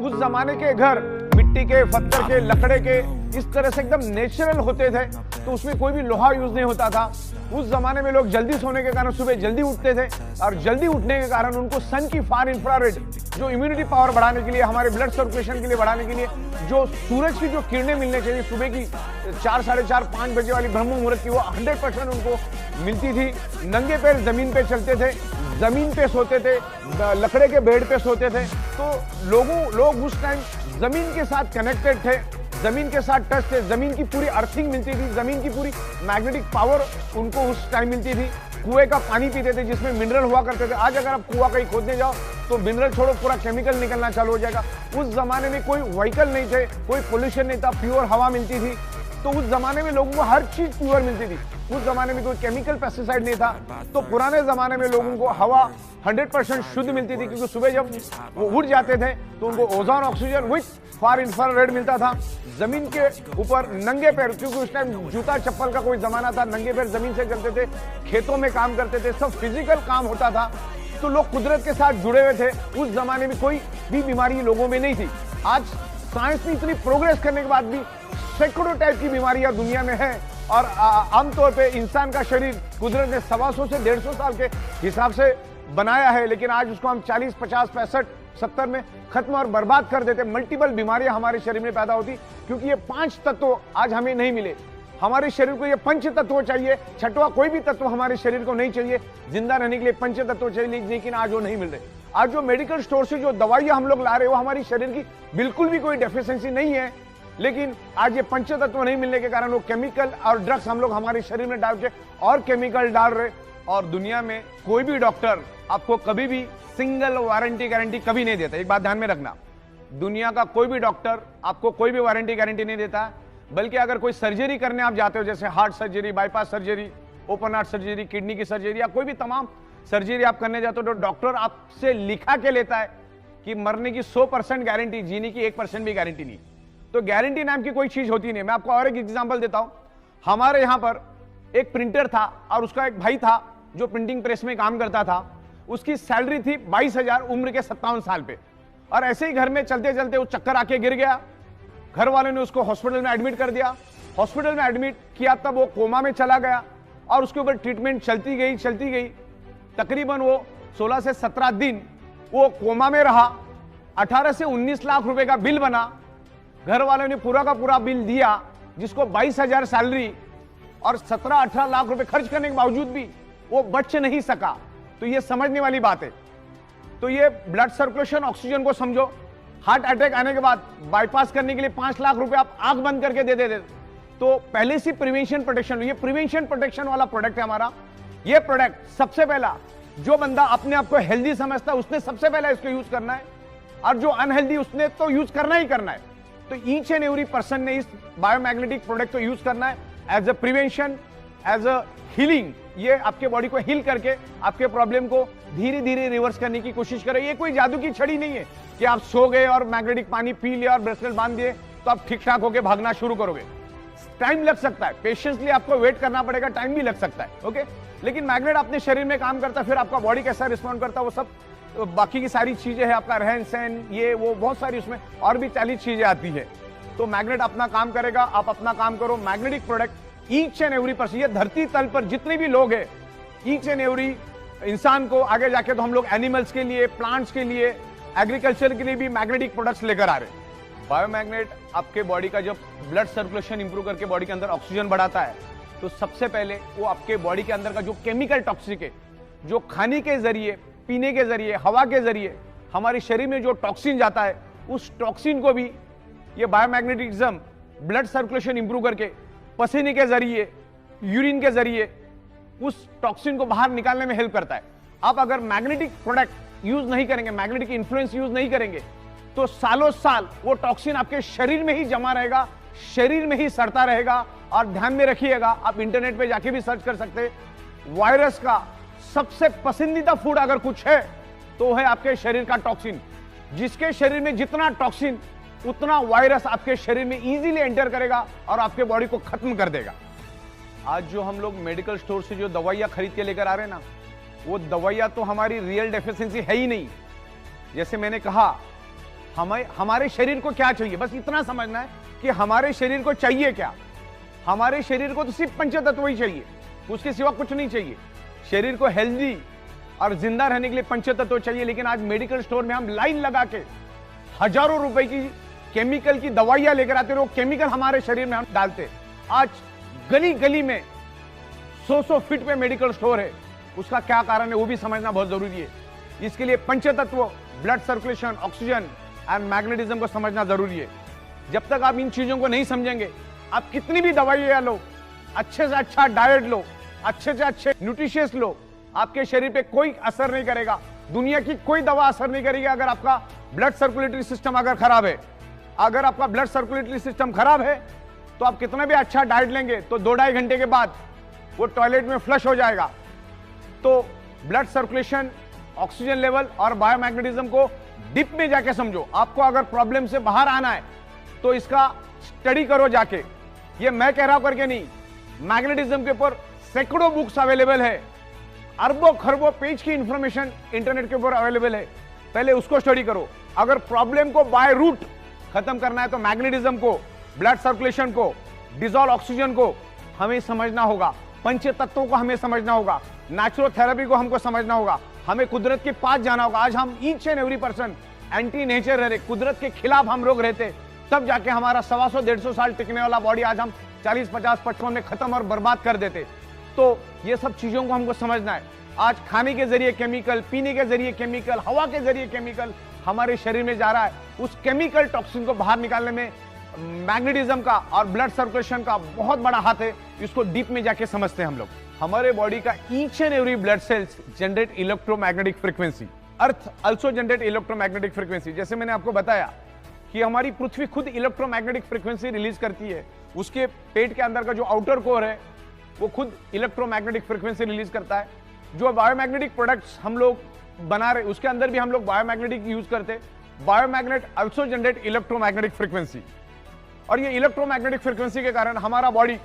उस जमाने के घर मिट्टी के, पत्थर के, लकड़े के इस तरह से एकदम नेचुरल होते थे, तो उसमें कोई भी लोहा यूज नहीं होता था। उस जमाने में लोग जल्दी सोने के कारण सुबह जल्दी उठते थे, और जल्दी उठने के कारण उनको सन की फार इंफ्रारेड, जो इम्यूनिटी पावर बढ़ाने के लिए, हमारे ब्लड सर्कुलेशन के लिए बढ़ाने के लिए, जो सूरज की जो किरणें मिलने चाहिए सुबह की 4, साढ़े 4, 5 बजे वाली ब्रह्म मुहूर्त की, वो 100% उनको मिलती थी। नंगे पैर जमीन पे चलते थे, जमीन पे सोते थे, लकड़े के बेड पे सोते थे। तो लोग उस टाइम जमीन के साथ कनेक्टेड थे, जमीन के साथ टच थे, जमीन की पूरी अर्थिंग मिलती थी, जमीन की पूरी मैग्नेटिक पावर उनको उस टाइम मिलती थी। कुएं का पानी पीते थे जिसमें मिनरल हुआ करते थे। आज अगर आप कुआं कहीं खोदने जाओ तो मिनरल छोड़ो, पूरा केमिकल निकलना चालू हो जाएगा। उस जमाने में कोई व्हीकल नहीं थे, कोई पोल्यूशन नहीं था, प्योर हवा मिलती थी। तो उस जमाने में लोगों को हर चीज प्योर मिलती थी। उस जमाने में कोई केमिकल पेस्टिसाइड नहीं था। तो पुराने जमाने में लोगों को हवा 100% शुद्ध मिलती थी, क्योंकि सुबह जब वो उठ जाते थे तो उनको ozone, oxygen with far infrared मिलता था। जमीन के ऊपर नंगे पैर, क्योंकि उस टाइम जूता चप्पल का कोई जमाना था, नंगे पैर जमीन से चलते थे, खेतों में काम करते थे, सब फिजिकल काम होता था। तो लोग कुदरत के साथ जुड़े हुए थे। उस जमाने में कोई भी बीमारी लोगों में नहीं थी। आज साइंस ने इतनी प्रोग्रेस करने के बाद भी सैकड़ों टाइप की बीमारियां दुनिया में है, और आमतौर पे इंसान का शरीर कुदरत ने 125 से 150 साल के हिसाब से बनाया है, लेकिन आज उसको हम 40, 50, 65, 70 में खत्म और बर्बाद कर देते। मल्टीपल बीमारियां हमारे शरीर में पैदा होती, क्योंकि ये 5 तत्व आज हमें नहीं मिले। हमारे शरीर को ये 5 तत्व चाहिए, छठवां कोई भी तत्व हमारे शरीर को नहीं चाहिए। जिंदा रहने के लिए 5 तत्व चाहिए, लेकिन आज वो नहीं मिल रहे। आज जो मेडिकल स्टोर से जो दवाइयां हम लोग ला रहे हैं, वो हमारी शरीर की बिल्कुल भी कोई डेफिशिएंसी नहीं है, लेकिन आज ये 5 तत्व नहीं मिलने के कारण वो केमिकल और ड्रग्स हम लोग हमारे शरीर में डाल के और केमिकल डाल रहे। और दुनिया में कोई भी डॉक्टर आपको कभी भी सिंगल वारंटी गारंटी कभी नहीं देता। एक बात ध्यान में रखना, दुनिया का कोई भी डॉक्टर आपको कोई भी वारंटी गारंटी नहीं देता। बल्कि अगर कोई सर्जरी करने आप जाते हो, जैसे heart surgery, bypass surgery, open heart surgery, kidney की सर्जरी, या कोई भी तमाम सर्जरी आप करने जाते हो, तो डॉक्टर आपसे लिखा के लेता है कि मरने की 100% गारंटी, जीने की 1% भी गारंटी नहीं। तो गारंटी नाम की कोई चीज होती नहीं। मैं आपको और एक एग्जांपल देता हूं। हमारे यहां पर एक प्रिंटर था, और उसका एक भाई था जो प्रिंटिंग प्रेस में काम करता था। उसकी सैलरी थी 22,000, उम्र के 57 साल पे। और ऐसे ही घर में चलते चलते वो चक्कर आके गिर गया। घर वालों ने उसको हॉस्पिटल में एडमिट कर दिया। हॉस्पिटल में एडमिट किया तब वो कोमा में चला गया, और उसके ऊपर ट्रीटमेंट चलती गई। तकरीबन वो 16 से 17 दिन वो कोमा में रहा। 18 से 19 लाख रुपए का बिल बना। घर वालों ने पूरा का पूरा बिल दिया, जिसको 22,000 सैलरी और 17-18 लाख रुपए खर्च करने के बावजूद भी वो बच नहीं सका। तो ये समझने वाली बात है। तो ये ब्लड सर्कुलेशन, ऑक्सीजन को समझो। हार्ट अटैक आने के बाद बाईपास करने के लिए 5 लाख रुपए आप आंख बंद करके दे देते। तो पहले से प्रिवेंशन प्रोटेक्शन, ये प्रिवेंशन प्रोटेक्शन वाला प्रोडक्ट है हमारा। ये प्रोडक्ट सबसे पहला, जो बंदा अपने आप को हेल्दी समझता है उसने सबसे पहला इसको यूज करना है, और जो अनहेल्दी उसने तो यूज करना ही करना है। तो ईच एंड एवरी पर्सन ने इस बायोमैग्नेटिक प्रोडक्ट को यूज करना है as a prevention, as a healing. ये आपके बॉडी को हील करके आपके प्रॉब्लम को धीरे धीरे रिवर्स करने की कोशिश करे। ये कोई जादू की छड़ी नहीं है कि आप सो गए और मैग्नेटिक पानी पी लिया और ब्रेसलेट बांध दिए तो आप ठीक ठाक होकर भागना शुरू करोगे। टाइम लग सकता है, पेशेंसली आपको वेट करना पड़ेगा, टाइम भी लग सकता है, ओके। लेकिन मैग्नेट अपने शरीर में काम करता है, फिर आपका बॉडी कैसा रिस्पॉन्ड करता है वो सब बाकी की सारी चीजें हैं, आपका रहन सहन, ये वो बहुत सारी उसमें और भी 40 चीजें आती है। तो मैग्नेट अपना काम करेगा, आप अपना काम करो। Magnetic product each and every person, ये धरती तल पर जितने भी लोग हैं, ईच एंड एवरी इंसान को आगे जाके तो हम लोग एनिमल्स के लिए, प्लांट्स के लिए, एग्रीकल्चर के लिए भी मैग्नेटिक प्रोडक्ट्स लेकर आ रहे हैं। बायोमैग्नेट आपके बॉडी का जब ब्लड सर्कुलेशन इंप्रूव करके बॉडी के अंदर ऑक्सीजन बढ़ाता है, तो सबसे पहले वो आपके बॉडी के अंदर का जो केमिकल टॉक्सिक है, जो खाने के जरिए, पीने के जरिए, हवा के जरिए हमारे शरीर में जो टॉक्सिन जाता है, उस टॉक्सिन को भी ये बायोमैग्नेटिज्म ब्लड सर्कुलेशन इंप्रूव करके पसीने के जरिए, यूरिन के जरिए उस टॉक्सिन को बाहर निकालने में हेल्प करता है। आप अगर मैग्नेटिक प्रोडक्ट यूज नहीं करेंगे, मैग्नेटिक इन्फ्लुएंस यूज नहीं करेंगे, तो सालों साल वो टॉक्सिन आपके शरीर में ही जमा रहेगा, शरीर में ही सड़ता रहेगा। और ध्यान में रखिएगा, आप इंटरनेट पे जाके भी सर्च कर सकते हैं, वायरस का सबसे पसंदीदा फूड अगर कुछ है तो है आपके शरीर का टॉक्सिन। जिसके शरीर में जितना टॉक्सिन, उतना वायरस आपके शरीर में इजीली एंटर करेगा और आपके बॉडी को खत्म कर देगा। आज जो हम लोग मेडिकल स्टोर से जो दवाइयां खरीद के लेकर आ रहे हैं ना, वो दवाइयां तो हमारी रियल डेफिशिएंसी है ही नहीं। जैसे मैंने कहा हमारे शरीर को क्या चाहिए, बस इतना समझना है कि हमारे शरीर को चाहिए क्या। हमारे शरीर को तो सिर्फ पंचतत्व ही चाहिए, उसके सिवा कुछ नहीं चाहिए। शरीर को हेल्दी और जिंदा रहने के लिए पंचतत्व चाहिए। लेकिन आज मेडिकल स्टोर में हम लाइन लगा के हजारों रुपए की केमिकल की दवाइयां लेकर आते, वो केमिकल हमारे शरीर में हम डालते। आज गली गली में 100 फीट पे मेडिकल स्टोर है। उसका क्या कारण है वो भी समझना बहुत जरूरी है। इसके लिए पंचतत्व, blood circulation, oxygen and magnetism को समझना जरूरी है। जब तक आप इन चीजों को नहीं समझेंगे, आप कितनी भी दवाइयां लो, अच्छे से अच्छा डाइट लो, अच्छे से अच्छे न्यूट्रिशियस लो, आपके शरीर पे कोई असर नहीं करेगा। दुनिया की कोई दवा असर नहीं करेगी अगर आपका ब्लड सर्कुलेटरी सिस्टम अगर खराब है। अगर आपका ब्लड सर्कुलेटरी सिस्टम खराब है तो आप कितना भी अच्छा डाइट लेंगे तो 2-2.5 घंटे के बाद वो टॉयलेट में फ्लश हो जाएगा। तो ब्लड सर्कुलेशन, ऑक्सीजन लेवल और बायोमैग्नेटिज्म को डीप में जाके समझो। आपको अगर प्रॉब्लम से बाहर आना है तो इसका स्टडी करो जाके। ये मैं कह रहा हूं करके नहीं, मैग्नेटिज्म के ऊपर सैकड़ों बुक्स अवेलेबल है, अरबों खरबों पेज की इंफॉर्मेशन इंटरनेट के ऊपर अवेलेबल है। पहले उसको स्टडी करो। अगर प्रॉब्लम को बाय रूट खत्म करना है तो मैग्नेटिज्म को, ब्लड सर्कुलेशन को, डिजॉल्व ऑक्सीजन को हमें समझना होगा, पंच तत्वों को हमें समझना होगा, नेचुरोथेरेपी को हमको समझना होगा, हमें कुदरत के पास जाना होगा। आज हम each and every person anti nature रह रहे, कुदरत के खिलाफ हम लोग रहते, तब जाके हमारा 125-150 साल टिकने वाला बॉडी आज हम 40-50-55 में खत्म और बर्बाद कर देते। तो ये सब चीजों को हमको समझना है। आज खाने के जरिए केमिकल, पीने के जरिए केमिकल, हवा के जरिए केमिकल हमारे शरीर में जा रहा है। उस केमिकल टॉक्सिन को बाहर निकालने में मैग्नेटिज्म का और ब्लड सर्कुलेशन का बहुत बड़ा हाथ है। इसको डीप में जाके समझते हैं हम लोग। हमारे बॉडी का each and every blood cells generate electromagnetic frequency, earth also generate electromagnetic frequency. जैसे मैंने आपको बताया कि हमारी पृथ्वी खुद इलेक्ट्रोमैग्नेटिक फ्रीक्वेंसी रिलीज करती है। उसके पेट के अंदर का जो आउटर कोर है वो खुद इलेक्ट्रोमैग्नेटिक फ्रीक्वेंसी रिलीज करता है। जो बायोमैग्नेटिक प्रोडक्ट्स हम लोग बना रहे उसके अंदर भी हम लोग बायोमैग्नेटिक यूज करते हैं। बायोमैग्नेट आल्सो जनरेट इलेक्ट्रोमैग्नेटिक फ्रीक्वेंसी, और ये इलेक्ट्रोमैग्नेटिक फ्रीक्वेंसी के कारण हमारा बॉडी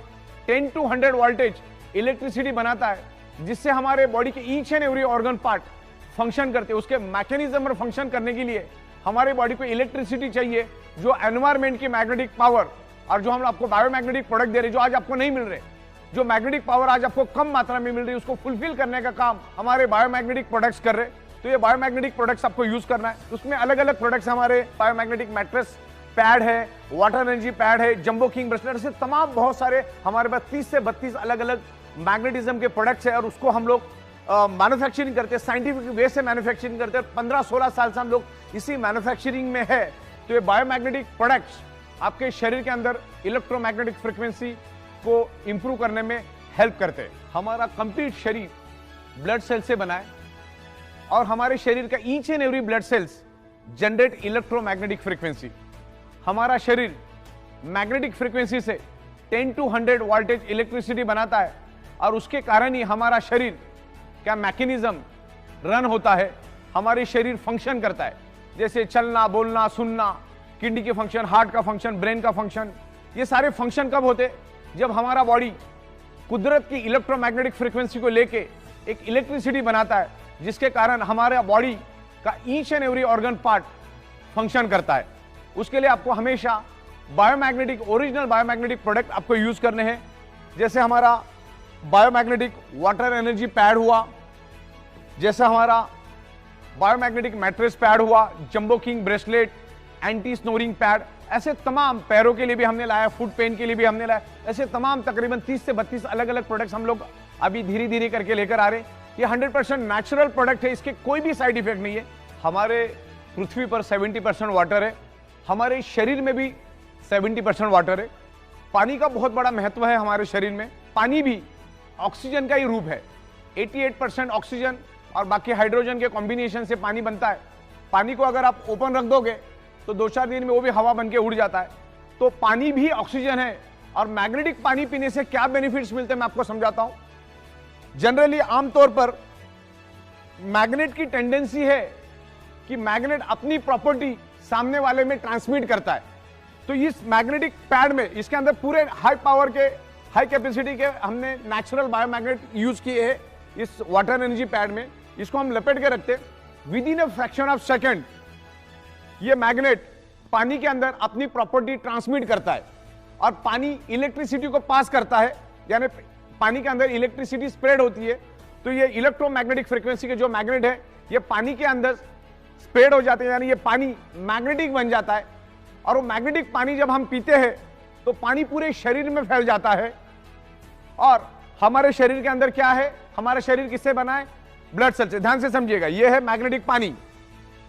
10 to 100 वोल्टेज इलेक्ट्रिसिटी बनाता है, जिससे हमारे बॉडी के each and every organ part function करते हैं। उसके मैकेनिज्म और फंक्शन करने के लिए हमारे बॉडी को इलेक्ट्रिसिटी चाहिए, जो एनवायरमेंट की मैग्नेटिक पावर और जो हम आपको बायोमैग्नेटिक प्रोडक्ट दे रहे, जो आज आपको नहीं मिल रहे, जो मैग्नेटिक पावर आज आपको कम मात्रा में मिल रही है, उसको फुलफिल करने का काम हमारे बायोमैग्नेटिक प्रोडक्ट्स कर रहे। तो ये बायोमैग्नेटिक प्रोडक्ट्स आपको यूज करना है। उसमें अलग अलग प्रोडक्ट्स हमारे बायोमैग्नेटिक मैट्रेस पैड है, वाटर एनर्जी पैड है, जंबो किंग ब्रेसलेट से तमाम बहुत सारे हमारे पास 30 से 32 अलग अलग मैग्नेटिज्म के प्रोडक्ट्स है। और उसको हम लोग मैन्युफैक्चरिंग करते हैं, साइंटिफिक वे से मैन्युफैक्चरिंग करते हैं। 15-16 साल से हम लोग इसी मैन्युफैक्चरिंग में है। तो ये बायोमैग्नेटिक प्रोडक्ट्स आपके शरीर के अंदर इलेक्ट्रोमैग्नेटिक फ्रीक्वेंसी को इंप्रूव करने में हेल्प करते हैं। हमारा कंप्लीट शरीर ब्लड सेल से बना है और हमारे शरीर का each and every blood cells generate electromagnetic frequency. हमारा शरीर मैग्नेटिक फ्रीक्वेंसी से 10 to 100 वोल्टेज इलेक्ट्रिसिटी बनाता है, और उसके कारण ही हमारा शरीर का मैकेनिज्म रन होता है, हमारे शरीर फंक्शन करता है। जैसे चलना, बोलना, सुनना, किडनी के फंक्शन, हार्ट का फंक्शन, ब्रेन का फंक्शन, ये सारे फंक्शन कब होते? जब हमारा बॉडी कुदरत की इलेक्ट्रोमैग्नेटिक फ्रीक्वेंसी को लेके एक इलेक्ट्रिसिटी बनाता है, जिसके कारण हमारे बॉडी का each and every organ part function करता है। उसके लिए आपको हमेशा बायोमैग्नेटिक, ओरिजिनल बायोमैग्नेटिक प्रोडक्ट आपको यूज करने हैं। जैसे हमारा बायोमैग्नेटिक वाटर एनर्जी पैड हुआ, जैसे हमारा बायोमैग्नेटिक मैट्रेस पैड हुआ, jumbo king bracelet, anti snoring pad, ऐसे तमाम, पैरों के लिए भी हमने लाया, फुट पेन के लिए भी हमने लाया, ऐसे तमाम तकरीबन 30 से 32 अलग अलग प्रोडक्ट्स हम लोग अभी धीरे धीरे करके लेकर आ रहे। ये 100% नेचुरल प्रोडक्ट है, इसके कोई भी साइड इफेक्ट नहीं है। हमारे पृथ्वी पर 70% वाटर है, हमारे शरीर में भी 70% वाटर है। पानी का बहुत बड़ा महत्व है हमारे शरीर में। पानी भी ऑक्सीजन का ही रूप है। 88% ऑक्सीजन और बाकी हाइड्रोजन के कॉम्बिनेशन से पानी बनता है। पानी को अगर आप ओपन रख दोगे तो 2-4 दिन में वो भी हवा बन के उड़ जाता है। तो पानी भी ऑक्सीजन है। और मैग्नेटिक पानी पीने से क्या बेनिफिट्स मिलते हैं मैं आपको समझाता हूं। जनरली आमतौर पर मैग्नेट की टेंडेंसी है कि मैग्नेट अपनी प्रॉपर्टी सामने वाले में ट्रांसमिट करता है। तो इस मैग्नेटिक पैड में, इसके अंदर पूरे हाई पावर के, हाई कैपेसिटी के हमने नेचुरल बायोमैग्नेट यूज किए हैं इस वाटर एनर्जी पैड में। इसको हम लपेट के रखते, with in a fraction of second ये मैग्नेट पानी के अंदर अपनी प्रॉपर्टी ट्रांसमिट करता है और पानी इलेक्ट्रिसिटी को पास करता है, यानी पानी के अंदर इलेक्ट्रिसिटी स्प्रेड होती है। तो ये इलेक्ट्रोमैग्नेटिक फ्रीक्वेंसी के जो मैग्नेट है ये पानी के अंदर स्प्रेड हो जाते हैं, यानी ये पानी मैग्नेटिक बन जाता है। और वो मैग्नेटिक पानी जब हम पीते हैं तो पानी पूरे शरीर में फैल जाता है। और हमारे शरीर के अंदर क्या है, हमारा शरीर किससे बना है? ब्लड सेल से। ध्यान से समझिएगा, ये है मैग्नेटिक पानी।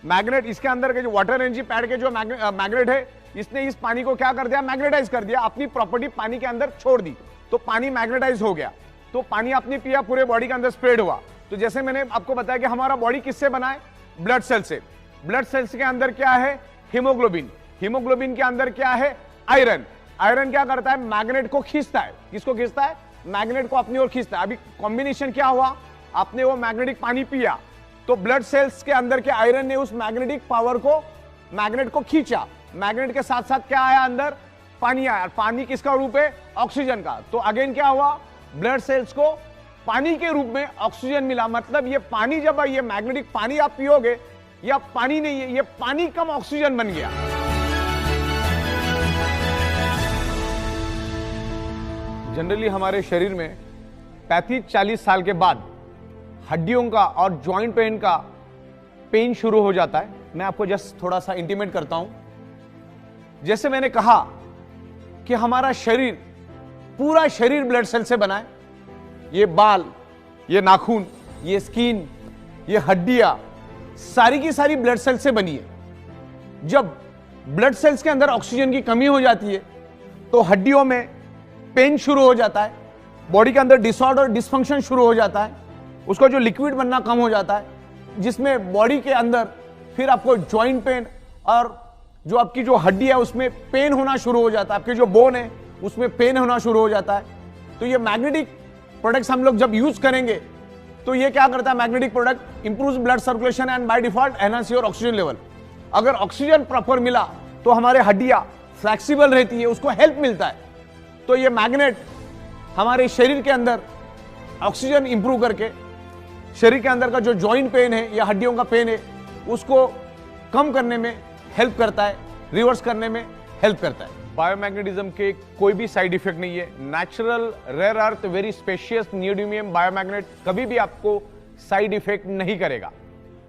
मैग्नेट, इसके अंदर के जो वाटर एनर्जी पैड के जो मैग्नेट है, इसने इस पानी को क्या कर दिया? मैग्नेटाइज कर दिया, अपनी प्रॉपर्टी पानी के अंदर छोड़ दी, तो पानी मैग्नेटाइज हो गया। तो पानी आपने पिया, पूरे बॉडी के अंदर स्प्रेड हुआ। तो जैसे मैंने आपको बताया कि हमारा बॉडी किससे बना है? ब्लड सेल से। ब्लड सेल्स के अंदर क्या है? हीमोग्लोबिन। हीमोग्लोबिन के अंदर क्या है? आयरन। आयरन क्या करता है? मैग्नेट को खींचता है। किसको खींचता है? मैग्नेट को अपनी ओर खींचता है। अभी कॉम्बिनेशन क्या हुआ? आपने वो मैग्नेटिक पानी पिया तो ब्लड सेल्स के अंदर के आयरन ने उस मैग्नेटिक पावर को, मैग्नेट को खींचा। मैग्नेट के साथ साथ क्या आया अंदर? पानी आया। पानी किसका रूप है? ऑक्सीजन का। तो अगेन क्या हुआ? ब्लड सेल्स को पानी के रूप में ऑक्सीजन मिला। मतलब ये पानी, जब ये मैग्नेटिक पानी आप पियोगे, या पानी नहीं है, ये पानी कम ऑक्सीजन बन गया। जनरली हमारे शरीर में 35-40 साल के बाद हड्डियों का और जॉइंट पेन शुरू हो जाता है। मैं आपको जस्ट थोड़ा सा इंटीमेट करता हूं। जैसे मैंने कहा कि हमारा शरीर, पूरा शरीर ब्लड सेल से बना है। ये बाल, ये नाखून, ये स्किन, ये हड्डियां, सारी की सारी ब्लड सेल से बनी है। जब ब्लड सेल्स के अंदर ऑक्सीजन की कमी हो जाती है तो हड्डियों में पेन शुरू हो जाता है, बॉडी के अंदर डिसऑर्डर, डिसफंक्शन शुरू हो जाता है, उसका जो लिक्विड बनना कम हो जाता है, जिसमें बॉडी के अंदर फिर आपको जॉइंट पेन और जो आपकी जो हड्डी है उसमें पेन होना शुरू हो जाता है, आपके जो बोन है उसमें पेन होना शुरू हो जाता है। तो ये मैग्नेटिक प्रोडक्ट्स हम लोग जब यूज करेंगे तो ये क्या करता है? Magnetic product improves blood circulation and by default enhance your oxygen level. अगर ऑक्सीजन प्रॉपर मिला तो हमारे हड्डियां फ्लेक्सिबल रहती है, उसको हेल्प मिलता है। तो ये मैग्नेट हमारे शरीर के अंदर ऑक्सीजन इंप्रूव करके शरीर के अंदर का जो जॉइंट पेन है या हड्डियों का पेन है उसको कम करने में हेल्प करता है, रिवर्स करने में हेल्प करता है। बायोमैग्नेटिज्म के कोई भी साइड इफेक्ट नहीं है। Natural, rare earth, very spacious neodymium biomagnet कभी भी आपको साइड इफेक्ट नहीं करेगा।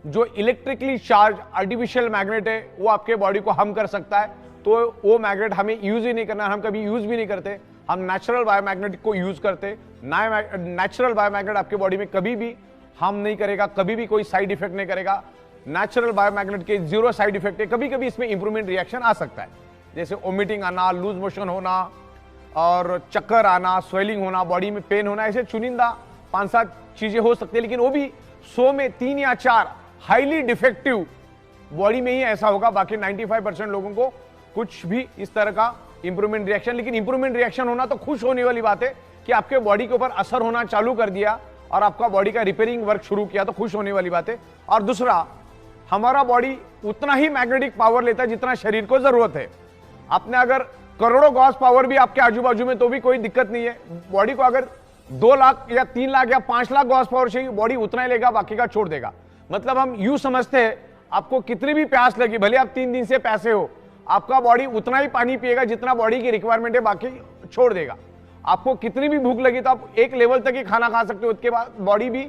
जो इलेक्ट्रिकली चार्ज आर्टिफिशियल मैग्नेट है वो आपके बॉडी को हार्म कर सकता है, तो वो मैग्नेट हमें यूज ही नहीं करना, हम कभी यूज भी नहीं करते। हम नेचुरल बायोमैग्नेट को यूज करते। नेचुरल बायोमैग्नेट आपके बॉडी में कभी भी हार्म नहीं करेगा, कभी भी कोई साइड इफेक्ट नहीं करेगा। नेचुरल बायोमैग्नेट के 0 साइड इफेक्ट है। कभी कभी इसमें इंप्रूवमेंट रिएक्शन आ सकता है, जैसे वोमिटिंग आना, लूज मोशन होना और चक्कर आना, स्वेलिंग होना, बॉडी में पेन होना, ऐसे चुनिंदा 5-7 चीजें हो सकती है। लेकिन वो भी 100 में 3 या 4 हाईली डिफेक्टिव बॉडी में ही ऐसा होगा। बाकी 95% लोगों को कुछ भी इस तरह का इंप्रूवमेंट रिएक्शन, लेकिन इंप्रूवमेंट रिएक्शन होना तो खुश होने वाली बात है कि आपके बॉडी के ऊपर असर होना चालू कर दिया और आपका बॉडी का रिपेयरिंग वर्क शुरू किया, तो खुश होने वाली बात है। और दूसरा, हमारा बॉडी उतना ही मैग्नेटिक पावर लेता है जितना शरीर को जरूरत है। आपने अगर करोड़ों गॉस पावर भी आपके आजू बाजू में तो भी कोई दिक्कत नहीं है। बॉडी को अगर 2 लाख या 3 लाख या 5 लाख गॉस पावर चाहिए, बॉडी उतना ही लेगा, बाकी का छोड़ देगा। मतलब हम यूं समझते हैं, आपको कितनी भी प्यास लगी, भले आप 3 दिन से प्यासे हो, आपका बॉडी उतना ही पानी पिएगा जितना बॉडी की रिक्वायरमेंट है, बाकी छोड़ देगा। आपको कितनी भी भूख लगी तो आप एक लेवल तक ही खाना खा सकते हो, उसके बाद बॉडी भी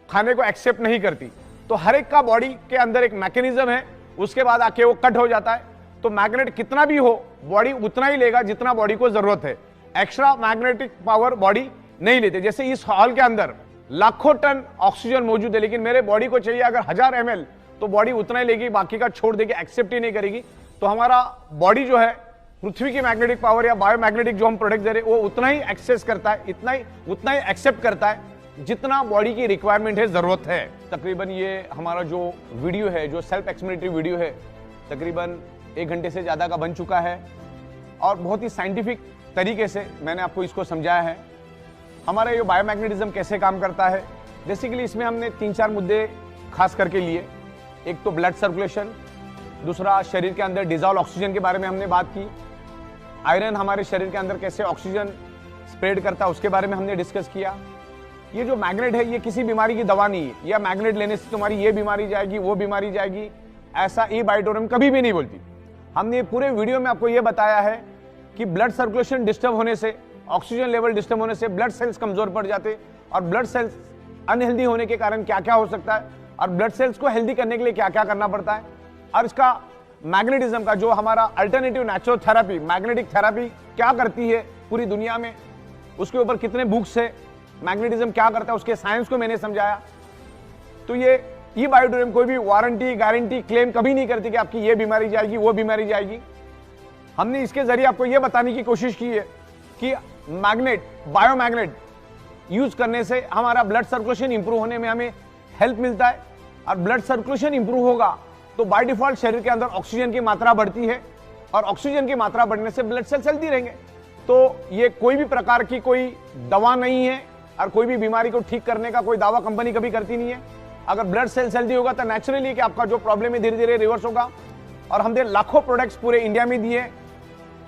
खाने को एक्सेप्ट नहीं करती। तो हर एक का बॉडी के अंदर एक मैकेनिज्म है, उसके बाद आके वो कट हो जाता है। तो मैग्नेट कितना भी हो, बॉडी उतना ही लेगा जितना बॉडी को जरूरत है। एक्स्ट्रा मैग्नेटिक पावर बॉडी नहीं लेते। जैसे इस हॉल के अंदर लाखों टन ऑक्सीजन मौजूद है, लेकिन मेरे बॉडी को चाहिए अगर 1000 ml, तो बॉडी उतना ही लेगी, बाकी का छोड़ देगी, एक्सेप्ट ही नहीं करेगी। तो हमारा बॉडी जो है पृथ्वी की मैग्नेटिक पावर या बायोमैग्नेटिक जो हम प्रोडक्ट दे रहे हैं वो उतना ही एक्सेस करता है, उतना ही एक्सेप्ट करता है जितना बॉडी की रिक्वायरमेंट है, जरूरत है। तकरीबन ये हमारा जो वीडियो है, जो सेल्फ एक्सप्लेनेटरी वीडियो है, तकरीबन 1 घंटे से ज्यादा का बन चुका है और बहुत ही साइंटिफिक तरीके से मैंने आपको इसको समझाया है। हमारा ये बायोमैग्नेटिज्म कैसे काम करता है, बेसिकली इसमें हमने 3-4 मुद्दे खास करके लिए। एक तो ब्लड सर्कुलेशन, दूसरा शरीर के अंदर डिजॉल्व ऑक्सीजन के बारे में हमने बात की, आयरन हमारे शरीर के अंदर कैसे ऑक्सीजन स्प्रेड करता है उसके बारे में हमने डिस्कस किया। ये जो मैग्नेट है ये किसी बीमारी की दवा नहीं है, या मैग्नेट लेने से तुम्हारी ये बीमारी जाएगी, वो बीमारी जाएगी, ऐसा ई बायोटोरियम कभी भी नहीं बोलती। हमने पूरे वीडियो में आपको यह बताया है कि ब्लड सर्कुलेशन डिस्टर्ब होने से, ऑक्सीजन लेवल डिस्टर्ब होने से ब्लड सेल्स कमजोर पड़ जाते और ब्लड सेल्स अनहेल्दी होने के कारण क्या क्या हो सकता है और ब्लड सेल्स को हेल्दी करने के लिए क्या क्या करना पड़ता है, और इसका मैग्नेटिज्म का जो हमारा alternative natural therapy, magnetic therapy क्या करती है पूरी दुनिया में, उसके ऊपर कितने बुक्स है, मैग्नेटिज्म क्या करता है उसके साइंस को मैंने समझाया। तो ये ई बायोटोरियम कोई भी वारंटी गारंटी क्लेम कभी नहीं करती कि आपकी ये बीमारी जाएगी वो बीमारी जाएगी। हमने इसके जरिए आपको ये बताने की कोशिश की है कि मैग्नेट, बायोमैग्नेट यूज करने से हमारा ब्लड सर्कुलेशन इंप्रूव होने में हमें हेल्प मिलता है, और ब्लड सर्कुलेशन इंप्रूव होगा तो बाय डिफॉल्ट शरीर के अंदर ऑक्सीजन की मात्रा बढ़ती है, और ऑक्सीजन की मात्रा बढ़ने से ब्लड सेल्स हेल्दी रहेंगे। तो ये कोई भी प्रकार की कोई दवा नहीं है, और कोई भी बीमारी को ठीक करने का कोई दावा कंपनी कभी करती नहीं है। अगर ब्लड सेल्स हेल्दी होगा तो नेचुरली कि आपका जो प्रॉब्लम है धीरे धीरे रिवर्स होगा। और हमने लाखों प्रोडक्ट्स पूरे इंडिया में दिए,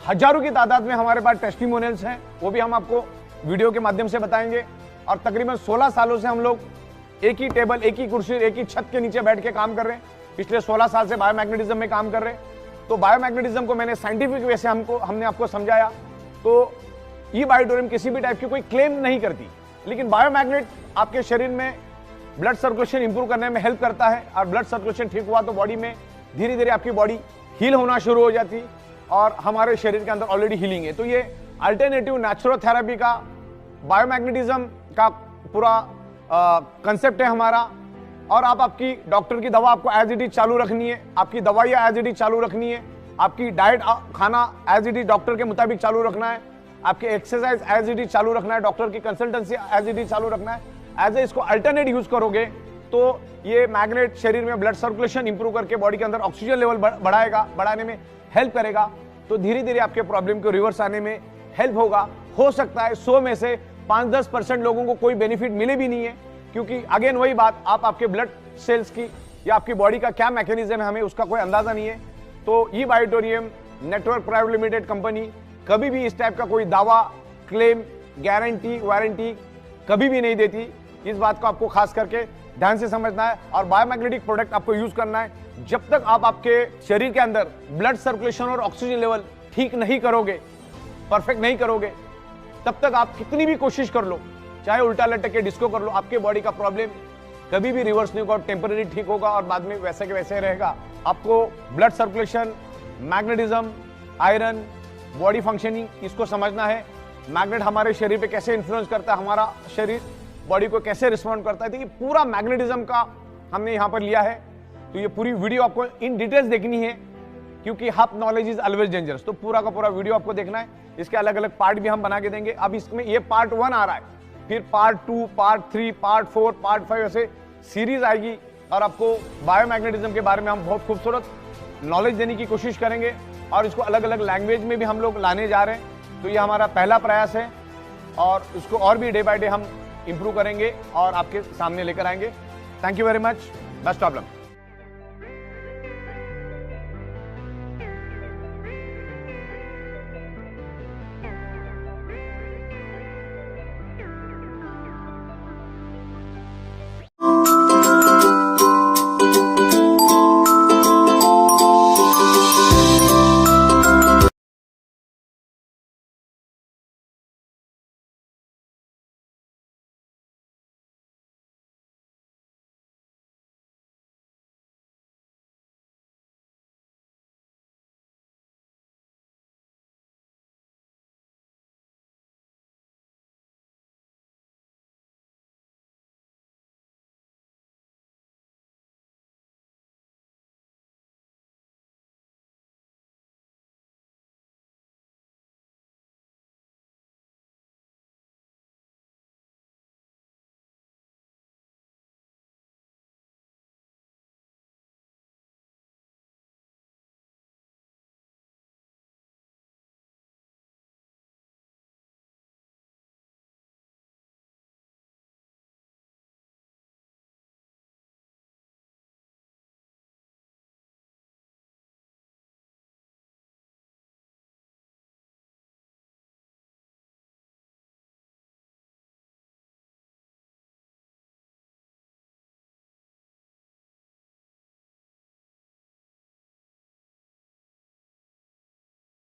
हजारों की तादाद में हमारे पास टेस्टिमोनियल्स हैं, वो भी हम आपको वीडियो के माध्यम से बताएंगे। और तकरीबन 16 सालों से हम लोग एक ही टेबल, एक ही कुर्सी, एक ही छत के नीचे बैठ के काम कर रहे हैं। पिछले 16 साल से बायोमैग्नेटिज्म में काम कर रहे हैं। तो बायोमैग्नेटिज्म को मैंने साइंटिफिक वे से हमने आपको समझाया। तो ई बायोटोरियम किसी भी टाइप की कोई क्लेम नहीं करती, लेकिन बायोमैग्नेट आपके शरीर में ब्लड सर्कुलेशन इंप्रूव करने में हेल्प करता है, और ब्लड सर्कुलेशन ठीक हुआ तो बॉडी में धीरे धीरे आपकी बॉडी हील होना शुरू हो जाती, और हमारे शरीर के अंदर ऑलरेडी हीलिंग है। तो ये अल्टरनेटिव नेचुरल थेरेपी का, बायोमैग्नेटिज्म का पूरा कंसेप्ट है हमारा। और आप आपकी डॉक्टर की दवा आपको एज इट इज चालू रखनी है, आपकी दवाइयाँ एज इट इज चालू रखनी है, आपकी डाइट खाना एज इट इज डॉक्टर के मुताबिक चालू रखना है, आपके एक्सरसाइज एज इट इज चालू रखना है, डॉक्टर की कंसल्टेंसी एज इट इज चालू रखना है। एज ए इसको अल्टरनेट यूज करोगे तो ये मैग्नेट शरीर में ब्लड सर्कुलेशन इंप्रूव करके बॉडी के अंदर ऑक्सीजन लेवल बढ़ाने में हेल्प करेगा। तो धीरे धीरे आपके प्रॉब्लम को रिवर्स आने में हेल्प होगा। हो सकता है 100 में से 5-10% लोगों को कोई बेनिफिट मिले भी नहीं है, क्योंकि अगेन वही बात, आप आपके ब्लड सेल्स की या आपकी बॉडी का क्या मैकेनिज्म है हमें उसका कोई अंदाजा नहीं है। तो ई बायोटोरियम नेटवर्क प्राइवेट लिमिटेड कंपनी कभी भी इस टाइप का कोई दावा, क्लेम, गारंटी, वारंटी कभी भी नहीं देती। इस बात को आपको खास करके ध्यान से समझना है। और बायोमैग्नेटिक प्रोडक्ट आपको यूज करना है जब तक आप आपके शरीर के अंदर ब्लड सर्कुलेशन और ऑक्सीजन लेवल ठीक नहीं करोगे, परफेक्ट नहीं करोगे, तब तक आप कितनी भी कोशिश कर लो, चाहे उल्टा लटक के डिस्को कर लो, आपके बॉडी का प्रॉब्लम कभी भी रिवर्स नहीं होगा, टेम्पररी ठीक होगा और बाद में वैसे के वैसे रहेगा। आपको blood circulation, magnetism, iron, body functioning, इसको समझना है। मैग्नेट हमारे शरीर पे कैसे इन्फ्लुएंस करता है, हमारा शरीर बॉडी को कैसे रिस्पॉन्ड करता है, देखिए पूरा मैग्नेटिज्म का हमने यहाँ पर लिया है। तो ये पूरी वीडियो आपको इन डिटेल्स देखनी है, क्योंकि half knowledge is always dangerous. तो पूरा का पूरा वीडियो आपको देखना है। इसके अलग अलग पार्ट भी हम बना के देंगे। अब इसमें ये पार्ट 1 आ रहा है, फिर पार्ट 2, पार्ट 3, पार्ट 4, पार्ट 5 ऐसे सीरीज आएगी, और आपको बायोमैग्नेटिज्म के बारे में हम बहुत खूबसूरत नॉलेज देने की कोशिश करेंगे, और इसको अलग अलग लैंग्वेज में भी हम लोग लाने जा रहे हैं। तो ये हमारा पहला प्रयास है, और इसको और भी डे बाय डे हम इंप्रूव करेंगे और आपके सामने लेकर आएंगे। Thank you very much. Best of luck.